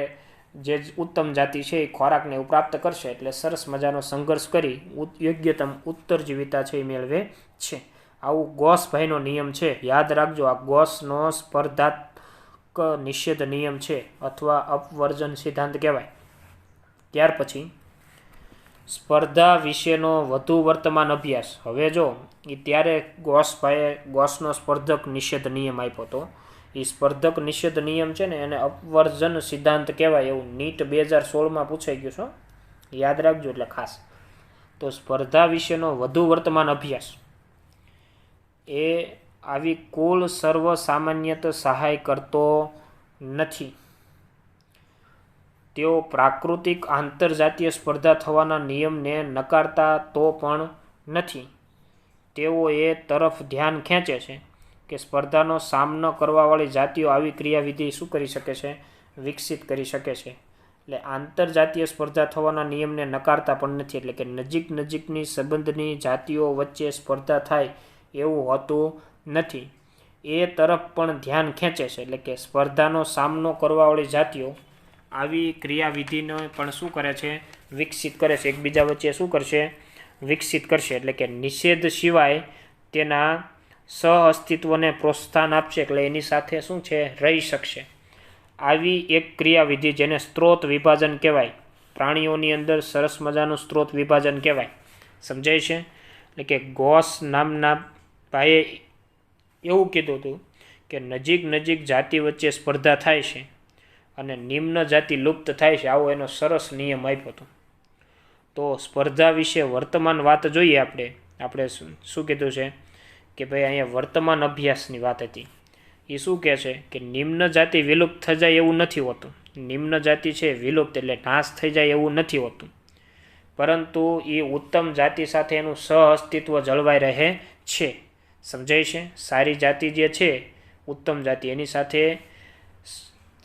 જે ઉત્તમ જાતિ છે એ ખોરાકને એવું પ્રાપ્ત કરશે એટલે સરસ મજાનો સંઘર્ષ કરી યોગ્યતમ ઉત્તરજીવિતા છે એ મેળવે છે. આવું ગોસભાઈનો નિયમ છે. યાદ રાખજો, આ ગોસનો સ્પર્ધાત્મક નિષેધ નિયમ છે અથવા અપવર્જન સિદ્ધાંત કહેવાય. ત્યાર પછી સ્પર્ધા વિશેનો વધુ વર્તમાન અભ્યાસ. હવે જો એ ત્યારે ગોસભાઈએ ગોસનો સ્પર્ધક નિષેધ નિયમ આપ્યો હતો. એ સ્પર્ધક નિષેધ નિયમ છે ને એને અપવર્જન સિદ્ધાંત કહેવાય. એવું નીટ 2016માં પૂછાઈ ગયું છે, યાદ રાખજો એટલે ખાસ. તો સ્પર્ધા વિશેનો વધુ વર્તમાન અભ્યાસ એ આવી કુલ સર્વ સામાન્યત સહાય કરતો નથી. તેઓ પ્રાકૃતિક આંતરજાતીય સ્પર્ધા થવાના નિયમને નકારતા તો પણ નથી. તેઓ એ તરફ ધ્યાન ખેંચે છે કે સ્પર્ધાનો સામનો કરવાવાળી જાતિઓ આવી ક્રિયાવિધિ શું કરી શકે છે? વિકસિત કરી શકે છે. એટલે આંતરજાતીય સ્પર્ધા થવાના નિયમને નકારતા પણ નથી. એટલે કે નજીકની સંબંધની જાતિઓ વચ્ચે સ્પર્ધા થાય એવું હોતું નથી. એ તરફ પણ ધ્યાન ખેંચે છે. એટલે કે સ્પર્ધાનો સામનો કરવાવાળી જાતિઓ આવી ક્રિયાવિધિને પણ શું કરે છે? વિકસિત કરે છે, એકબીજા વચ્ચે શું કરશે? વિકસિત કરશે. એટલે કે નિષેધ સિવાય તેના સહઅસ્તિત્વને પ્રોત્સાહન આપશે, એટલે એની સાથે શું છે? રહી શકશે. આવી એક ક્રિયાવિધિ જેને સ્ત્રોત વિભાજન કહેવાય, પ્રાણીઓની અંદર સરસ મજાનું સ્ત્રોત વિભાજન કહેવાય. સમજાય છે? એટલે કે ગોસ નામના ભાઈએ એવું કીધું હતું કે નજીક જાતિ વચ્ચે સ્પર્ધા થાય છે અને નિમ્ન જાતિ લુપ્ત થાય છે, આવો એનો સરસ નિયમ આપ્યો હતો. તો સ્પર્ધા વિશે વર્તમાન વાત જોઈએ. આપણે શું કીધું છે કે ભાઈ અહીંયા વર્તમાન અભ્યાસની વાત હતી. એ શું કહે છે કે નિમ્ન જાતિ વિલુપ્ત થઈ જાય એવું નથી હોતું. નિમ્ન જાતિ છે વિલુપ્ત એટલે નાશ થઈ જાય એવું નથી હોતું, પરંતુ એ ઉત્તમ જાતિ સાથે એનું સહઅસ્તિત્વ જળવાઈ રહે છે. સમજાય છે? સારી જાતિ જે છે, ઉત્તમ જાતિ, એની સાથે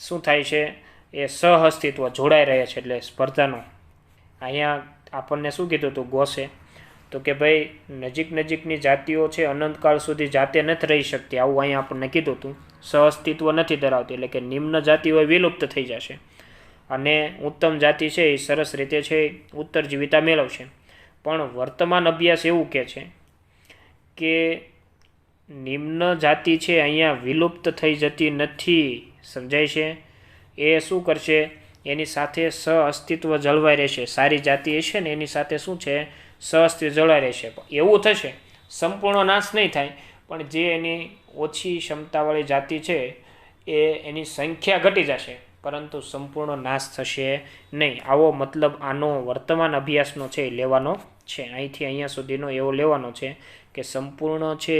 શું થાય છે? એ સહઅસ્તિત્વ જોડાઈ રહે છે. એટલે સ્પર્ધાનો અહીંયા આપણને શું કીધું હતું ગોસે? તો કે ભાઈ નજીકની જાતિઓ છે અનંતકાળ સુધી જાતે નથી રહી શકતી, આવું અહીંયા આપણને કીધું હતું. સહઅસ્તિત્વ નથી ધરાવતી, એટલે કે નિમ્ન જાતિ હોય વિલુપ્ત થઈ જશે અને ઉત્તમ જાતિ છે એ સરસ રીતે છે ઉત્તરજીવિતા મેળવશે. પણ વર્તમાન અભ્યાસ એવું કહે છે કે નિમ્ન જાતિ છે અહીંયા વિલુપ્ત થઈ જતી નથી. સમજાય છે? એ શું કરશે? એની સાથે સહઅસ્તિત્વ જળવાઈ રહેશે. સારી જાતિ હશે ને એની સાથે શું છે? સહઅસ્તિત્વ જળવાઈ રહેશે. એવું થશે, સંપૂર્ણ નાશ નહીં થાય, પણ જે એની ઓછી ક્ષમતાવાળી જાતિ છે એ એની સંખ્યા ઘટી જશે, પરંતુ સંપૂર્ણ નાશ થશે નહીં. આવો મતલબ આનો વર્તમાન અભ્યાસનો છે એ લેવાનો છે. અહીંથી અહીંયા સુધીનો એવો લેવાનો છે કે સંપૂર્ણ છે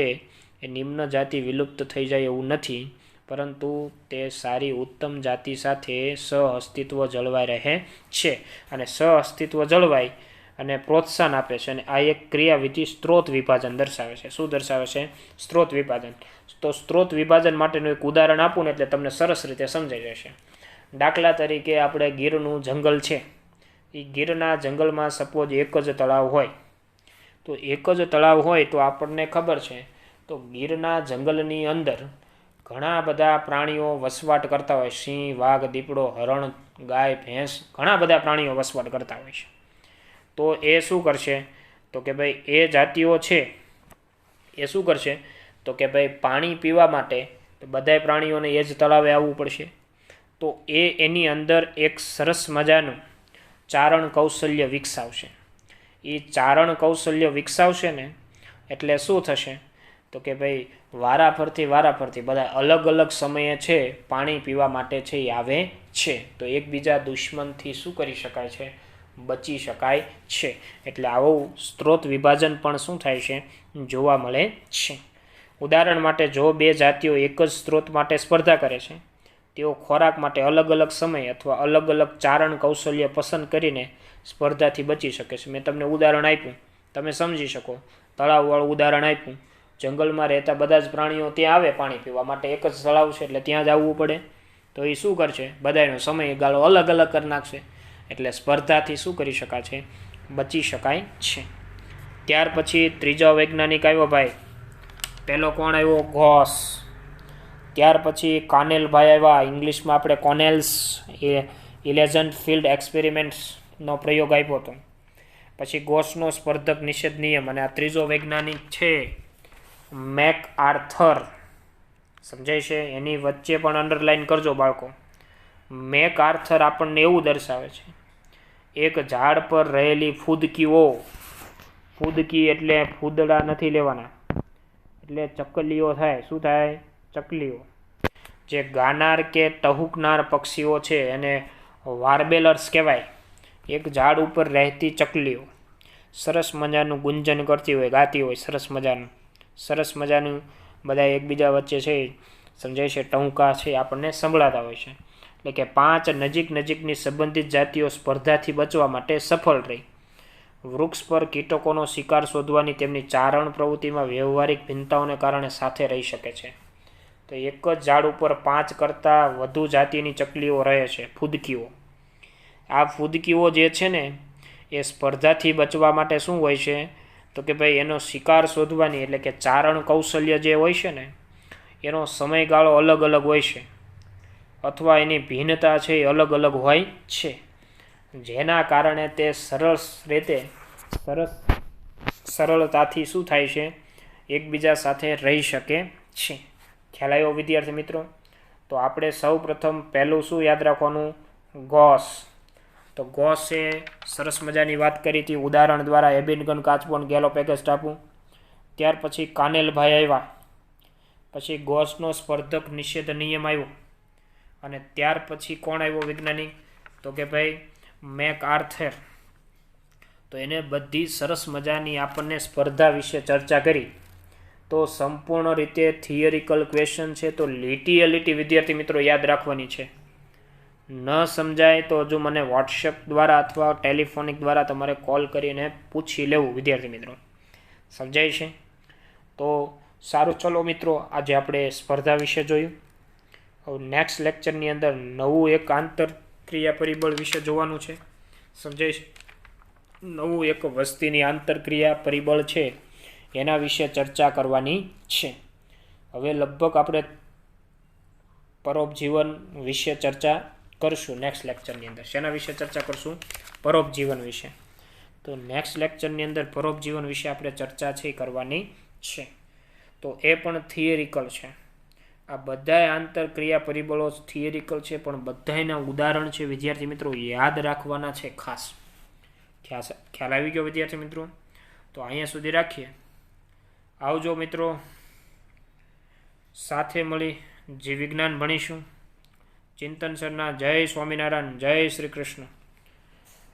એ નિમ્ન જાતિ વિલુપ્ત થઈ જાય એવું નથી, પરંતુ તે સારી ઉત્તમ જાતિ સાથે સહઅસ્તિત્વ જળવાઈ રહે છે અને સહઅસ્તિત્વ જળવાઈ અને પ્રોત્સાહન આપે છે. અને આ એક ક્રિયાવિધિ સ્ત્રોત વિભાજન દર્શાવે છે. શું દર્શાવે છે? સ્ત્રોત વિભાજન. તો સ્ત્રોત વિભાજન માટેનું એક ઉદાહરણ આપું ને એટલે તમને સરસ રીતે સમજાઈ જશે. દાખલા તરીકે આપણે ગીરનું જંગલ છે, એ ગીરના જંગલમાં સપોઝ એક જ તળાવ હોય. તો એક જ તળાવ હોય તો આપણને ખબર છે તો ગીરના જંગલની અંદર ઘણા બધા પ્રાણીઓ વસવાટ કરતા હોય. સિંહ, વાઘ, દીપડો, હરણ, ગાય, ભેંસ, ઘણા બધા પ્રાણીઓ વસવાટ કરતા હોય છે. તો એ શું કરશે? તો કે ભાઈ એ જાતિઓ છે એ શું કરશે? તો કે ભાઈ પાણી પીવા માટે બધાય પ્રાણીઓને એ જ તળાવે આવવું પડશે. તો એની અંદર એક સરસ મજાનું ચારણ કૌશલ્ય વિકસાવશે. એ ચારણ કૌશલ્ય વિકસાવશે ને એટલે શું થશે? તો કે ભાઈ વારાફરતી બધા અલગ અલગ સમયે છે પાણી પીવા માટે છે એ આવે છે. તો એકબીજા દુશ્મનથી શું કરી શકાય છે? બચી શકાય છે. એટલે આવું સ્ત્રોત વિભાજન પણ શું થાય છે? જોવા મળે છે. ઉદાહરણ માટે, જો બે જાતિઓ એક જ સ્ત્રોત માટે સ્પર્ધા કરે છે, તેઓ ખોરાક માટે અલગ અલગ સમય અથવા અલગ અલગ ચારણ કૌશલ્ય પસંદ કરીને સ્પર્ધાથી બચી શકે છે. મેં તમને ઉદાહરણ આપ્યું, તમે સમજી શકો. તળાવવાળું ઉદાહરણ આપ્યું. જંગલમાં રહેતા બધા જ પ્રાણીઓ ત્યાં આવે પાણી પીવા માટે, એક જ તળાવ છે એટલે ત્યાં જ આવવું પડે. તો એ શું કરશે? બધાનો સમયગાળો અલગ અલગ કરી નાખશે. એટલે સ્પર્ધાથી શું કરી શકાય છે? બચી શકાય છે. ત્યાર પછી ત્રીજો વૈજ્ઞાનિક આવ્યો ભાઈ. પહેલો કોણ આવ્યો? ગોસ. ત્યાર પછી કાનેલભાઈ આવ્યા. ઇંગ્લિશમાં આપણે કોનેલ્સ ઇલેજન્ટ ફિલ્ડ એક્સપેરિમેન્ટ્સનો પ્રયોગ આપ્યો હતો. પછી ગોસનો સ્પર્ધક નિષેધ નિયમ. અને આ ત્રીજો વૈજ્ઞાનિક છે મેક આર્થર. સમજાય છે? એની વચ્ચે પણ અંડરલાઈન કરજો બાળકો. મેક આર્થર આપણને એવું દર્શાવે છે, એક ઝાડ પર રહેલી ફૂદકીઓ, ફૂદકી એટલે ફૂદડા નથી લેવાના, એટલે ચકલીઓ થાય. શું થાય? ચકલીઓ. જે ગાનાર કે ટહુકનાર પક્ષીઓ છે એને વાર્બેલર્સ કહેવાય. એક ઝાડ ઉપર રહેતી ચકલીઓ સરસ મજાનું ગુંજન કરતી હોય, ગાતી હોય, સરસ મજાનું બધા એકબીજા વચ્ચે છે સમજાય છે ટહુકા છે આપણને સંભળાતા હોય છે. એટલે કે 5 નજીકની સંબંધિત જાતિઓ સ્પર્ધાથી બચવા માટે સફળ રહી. વૃક્ષ પર કીટકોનો શિકાર શોધવાની તેમની ચારણ પ્રવૃત્તિમાં વ્યવહારિક ભિન્નતાઓને કારણે સાથે રહી શકે છે. તો એક જ ઝાડ ઉપર 5 કરતાં વધુ જાતિની ચકલીઓ રહે છે, ફૂદકીઓ. આ ફૂદકીઓ જે છે ને એ સ્પર્ધાથી બચવા માટે શું હોય છે? તો કે ભાઈ એનો શિકાર શોધવાની એટલે કે ચારણ કૌશલ્ય જે હોય છે ને એનો સમયગાળો અલગ અલગ હોય છે. અથવા એની ભિન્નતા છે એ અલગ અલગ હોય છે, જેના કારણે તે સરળતાથી શું થાય છે, એકબીજા સાથે રહી શકે છે. ખ્યાલ આવ્યો વિદ્યાર્થી મિત્રો? તો આપણે સૌ પ્રથમ પહેલું શું યાદ રાખવાનું? ગોસ. તો ગોસે સરસ મજાની વાત કરી હતી ઉદાહરણ દ્વારા, એબિનગન, કાચબોન, ગેલોપેગસ ટાપુ. ત્યાર પછી કાનેલભાઈ આવ્યા, પછી ગોસનો સ્પર્ધક નિષેધ નિયમ આવ્યો, અને ત્યાર પછી કોણ આવ્યો વૈજ્ઞાનિક? તો કે ભાઈ મેક આર્થર. તો એને બધી સરસ મજાની આપણને સ્પર્ધા વિશે ચર્ચા કરી. તો સંપૂર્ણ રીતે થિયરિકલ ક્વેશ્ચન છે, તો લીટીએ લીટી વિદ્યાર્થી મિત્રો યાદ રાખવાની છે. ન સમજાય તો હજુ મને વોટ્સએપ દ્વારા અથવા ટેલિફોનિક દ્વારા તમારે કોલ કરીને પૂછી લેવું વિદ્યાર્થી મિત્રો. સમજાય છે? તો સારું, ચલો મિત્રો, આજે આપણે સ્પર્ધા વિશે જોયું. હવે નેક્સ્ટ લેક્ચરની અંદર નવું એક આંતરક્રિયા પરિબળ વિશે જોવાનું છે. સમજાય છે? નવું એક વસ્તીની આંતરક્રિયા પરિબળ છે એના વિશે ચર્ચા કરવાની છે. હવે લગભગ આપણે પરોપજીવન વિશે ચર્ચા કરશું નેક્સ્ટ લેક્ચરની અંદર. શેના વિશે ચર્ચા કરશું? પરોપજીવન વિશે. તો નેક્સ્ટ લેક્ચરની અંદર પરોપજીવન વિશે આપણે ચર્ચા છે કરવાની છે. તો એ પણ થિયરિકલ છે. આ બધા આંતરક્રિયા પરિબળો થિયરિકલ છે, પણ બધાના ઉદાહરણ છે વિદ્યાર્થી મિત્રો યાદ રાખવાના છે ખાસ. ખ્યાલ આવી ગયો વિદ્યાર્થી મિત્રો? તો અહીંયા સુધી રાખીએ. આવજો મિત્રો, સાથે મળી જીવ વિજ્ઞાન ભણીશું. ચિંતન સરના જય સ્વામિનારાયણ, જય Shri Krishna.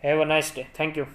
Have a nice day. Thank you.